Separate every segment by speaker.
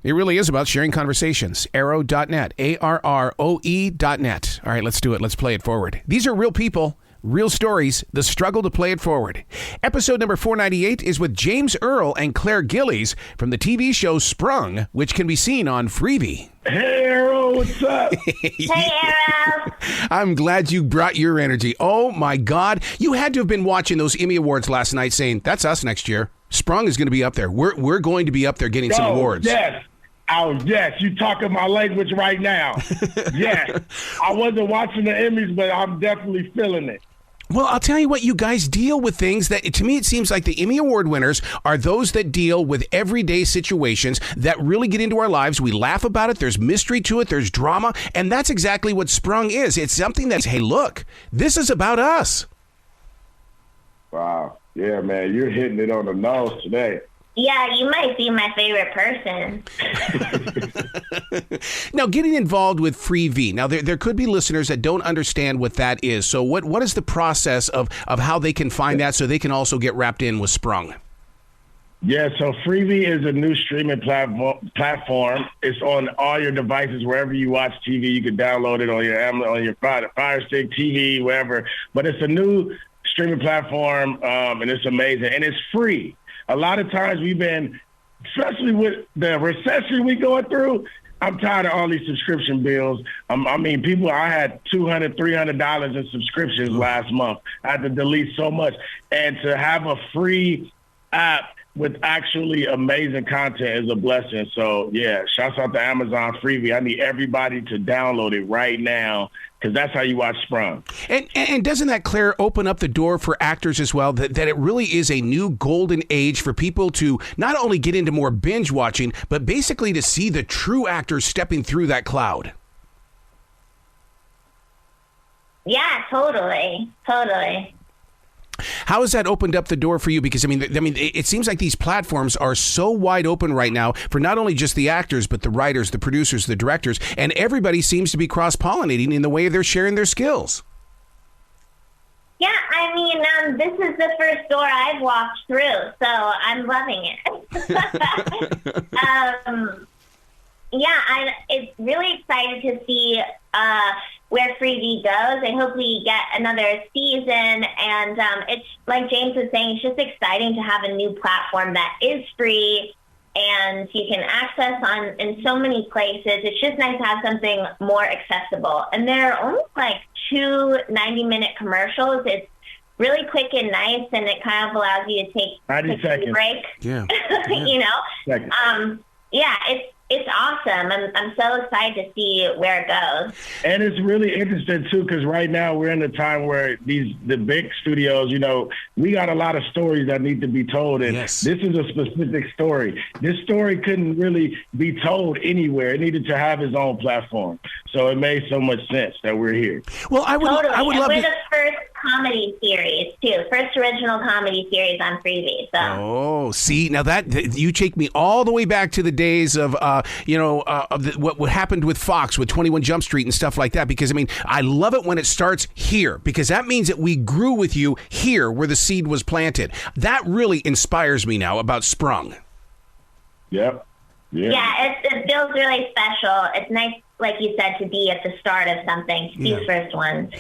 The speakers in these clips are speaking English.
Speaker 1: It really is about sharing conversations. Arrow.net, ARROE.net. All right, let's do it. Let's play it forward. These are real people, real stories, the struggle to play it forward. Episode number 498 is with James Earl and Clare Gillies from the TV show Sprung, which can be seen on FreeVee.
Speaker 2: Hey, Arrow, what's up?
Speaker 3: Hey, Arrow.
Speaker 1: I'm glad you brought your energy. Oh, my God. You had to have been watching those Emmy Awards last night saying, that's us next year. Sprung is going to be up there. We're going to be up there getting some awards.
Speaker 2: Yes. Yes, you talking my language right now. Yes. I wasn't watching the Emmys, but I'm definitely feeling it.
Speaker 1: Well, I'll tell you what, you guys deal with things that, to me, it seems like the Emmy Award winners are those that deal with everyday situations that really get into our lives. We laugh about it. There's mystery to it. There's drama. And that's exactly what Sprung is. It's something that's, hey, look, this is about us.
Speaker 2: Wow. Yeah, man, you're hitting it on the nose today.
Speaker 3: Yeah, you might be my favorite person.
Speaker 1: Now, getting involved with FreeVee. Now, there could be listeners that don't understand what that is. So what is the process of how they can find that so they can also get wrapped in with Sprung?
Speaker 2: Yeah, so FreeVee is a new streaming platform. It's on all your devices, wherever you watch TV. You can download it on your Fire Stick, TV, wherever. But it's a new streaming platform, and it's amazing. And it's free. A lot of times we've been, especially with the recession we going through, I'm tired of all these subscription bills. I had $200, $300 in subscriptions last month. I had to delete so much. And to have a free app with actually amazing content is a blessing. So, yeah, shouts out to Amazon FreeVee. I need everybody to download it right now because that's how you watch Sprung.
Speaker 1: And doesn't that, Claire, open up the door for actors as well, that it really is a new golden age for people to not only get into more binge watching, but basically to see the true actors stepping through that cloud?
Speaker 3: Yeah, totally.
Speaker 1: How has that opened up the door for you? Because, I mean, it seems like these platforms are so wide open right now for not only just the actors, but the writers, the producers, the directors, and everybody seems to be cross-pollinating in the way they're sharing their skills.
Speaker 3: Yeah, I mean, this is the first door I've walked through, so I'm loving it. It's really excited to see where FreeVee goes. I hope we get another season. And it's like James was saying, it's just exciting to have a new platform that is free and you can access in so many places. It's just nice to have something more accessible. And there are only like 2 90-minute commercials. It's really quick and nice, and it kind of allows you to take a break.
Speaker 1: Yeah.
Speaker 3: You know? It's awesome. I'm so excited to see where it goes.
Speaker 2: And it's really interesting, too, because right now we're in a time where the big studios, we got a lot of stories that need to be told. And This is a specific story. This story couldn't really be told anywhere. It needed to have its own platform. So it made so much sense that we're here.
Speaker 1: Well, I would love
Speaker 3: we're the first comedy series, too. First original comedy series on FreeVee. So.
Speaker 1: Oh, see, now that you take me all the way back to the days of, what happened with Fox with 21 Jump Street and stuff like that. Because, I mean, I love it when it starts here because that means that we grew with you here where the seed was planted. That really inspires me now about Sprung.
Speaker 2: Yep.
Speaker 3: Yeah, it feels really special. It's nice, like you said, to be at the start of something, these first ones.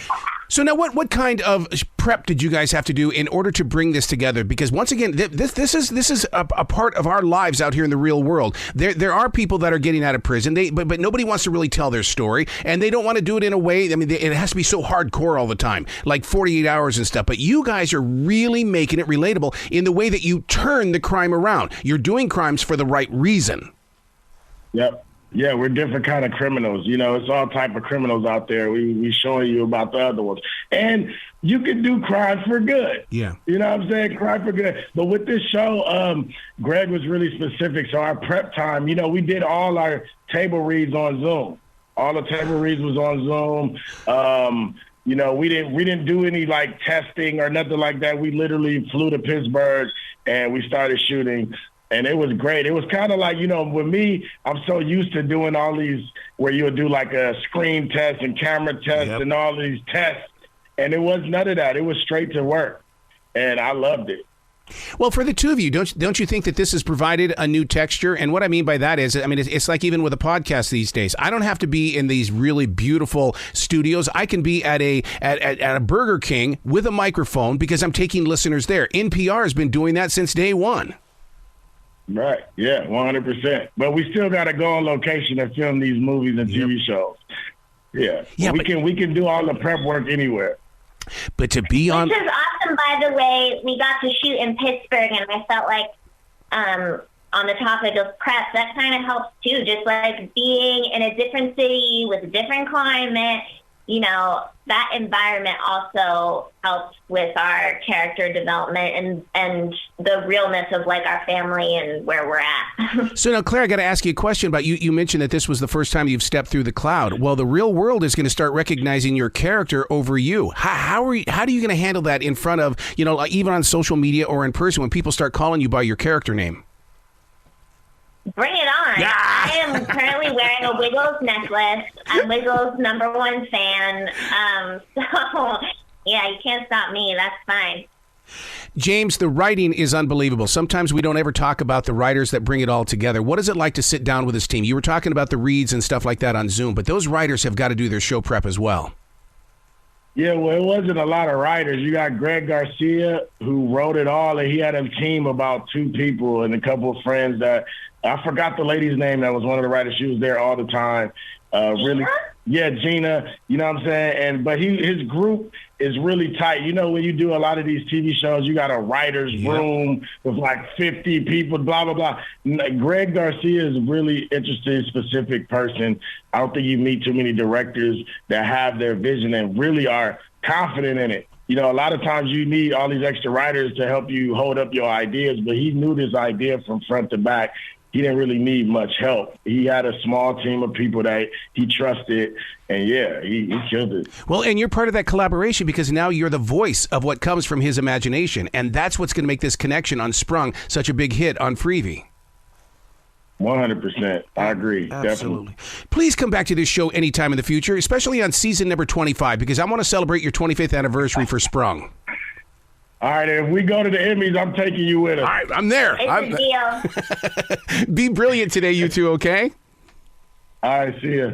Speaker 1: So now what kind of prep did you guys have to do in order to bring this together? Because once again, this is a part of our lives out here in the real world. There are people that are getting out of prison, but nobody wants to really tell their story, and they don't want to do it in a way, I mean, it has to be so hardcore all the time, like 48 hours and stuff. But you guys are really making it relatable in the way that you turn the crime around. You're doing crimes for the right reason.
Speaker 2: Yep. Yeah, we're different kind of criminals. It's all type of criminals out there. We showing you about the other ones. And you can do crime for good.
Speaker 1: Yeah.
Speaker 2: You know what I'm saying? Crime for good. But with this show, Greg was really specific. So our prep time, we did all our table reads on Zoom. All the table reads was on Zoom. We didn't do any like testing or nothing like that. We literally flew to Pittsburgh and we started shooting. And it was great. It was kind of like, with me, I'm so used to doing all these where you'll do like a screen test and camera test and all these tests. And it was none of that. It was straight to work. And I loved it.
Speaker 1: Well, for the two of you, don't you think that this has provided a new texture? And what I mean by that is, I mean, it's like even with a podcast these days, I don't have to be in these really beautiful studios. I can be at a Burger King with a microphone because I'm taking listeners there. NPR has been doing that since day one.
Speaker 2: Right. Yeah, 100%. But we still got to go on location and film these movies and TV shows. Yeah. We can do all the prep work anywhere.
Speaker 1: But to be on...
Speaker 3: Which is awesome, by the way. We got to shoot in Pittsburgh, and I felt like on the topic of prep, that kind of helps too. Just like being in a different city with a different climate, you know, that environment also helps with our character development and the realness of like our family and where we're at.
Speaker 1: So now, Claire, I got to ask you a question about you. You mentioned that this was the first time you've stepped through the cloud. Well, the real world is going to start recognizing your character over you. How are you going to handle that in front of, you know, even on social media or in person when people start calling you by your character name?
Speaker 3: Bring it on. I am currently wearing a Wiggles necklace. I'm Wiggles' #1 fan. So, yeah, you can't stop me. That's fine.
Speaker 1: James, the writing is unbelievable. Sometimes we don't ever talk about the writers that bring it all together. What is it like to sit down with this team? You were talking about the reads and stuff like that on Zoom, but those writers have got to do their show prep as well.
Speaker 2: Yeah, well, it wasn't a lot of writers. You got Greg Garcia, who wrote it all, and he had a team about 2 people and a couple of friends that I forgot the lady's name that was one of the writers. She was there all the time. Really, yeah, Gina. You know what I'm saying? But his group is really tight. You know, when you do a lot of these TV shows, you got a writer's room with like 50 people, blah, blah, blah. Greg Garcia is a really interesting, specific person. I don't think you meet too many directors that have their vision and really are confident in it. You know, a lot of times you need all these extra writers to help you hold up your ideas, but he knew this idea from front to back. He didn't really need much help. He had a small team of people that he trusted, and yeah, he killed it.
Speaker 1: Well, and you're part of that collaboration because now you're the voice of what comes from his imagination, and that's what's going to make this connection on Sprung such a big hit on FreeVee.
Speaker 2: 100%. I agree.
Speaker 1: Absolutely.
Speaker 2: Definitely.
Speaker 1: Please come back to this show anytime in the future, especially on season number 25, because I want to celebrate your 25th anniversary for Sprung.
Speaker 2: All right, if we go to the Emmys, I'm taking you with us.
Speaker 1: All right, I'm there.
Speaker 3: It's a deal.
Speaker 1: Be brilliant today, you two, okay?
Speaker 2: All right, see ya.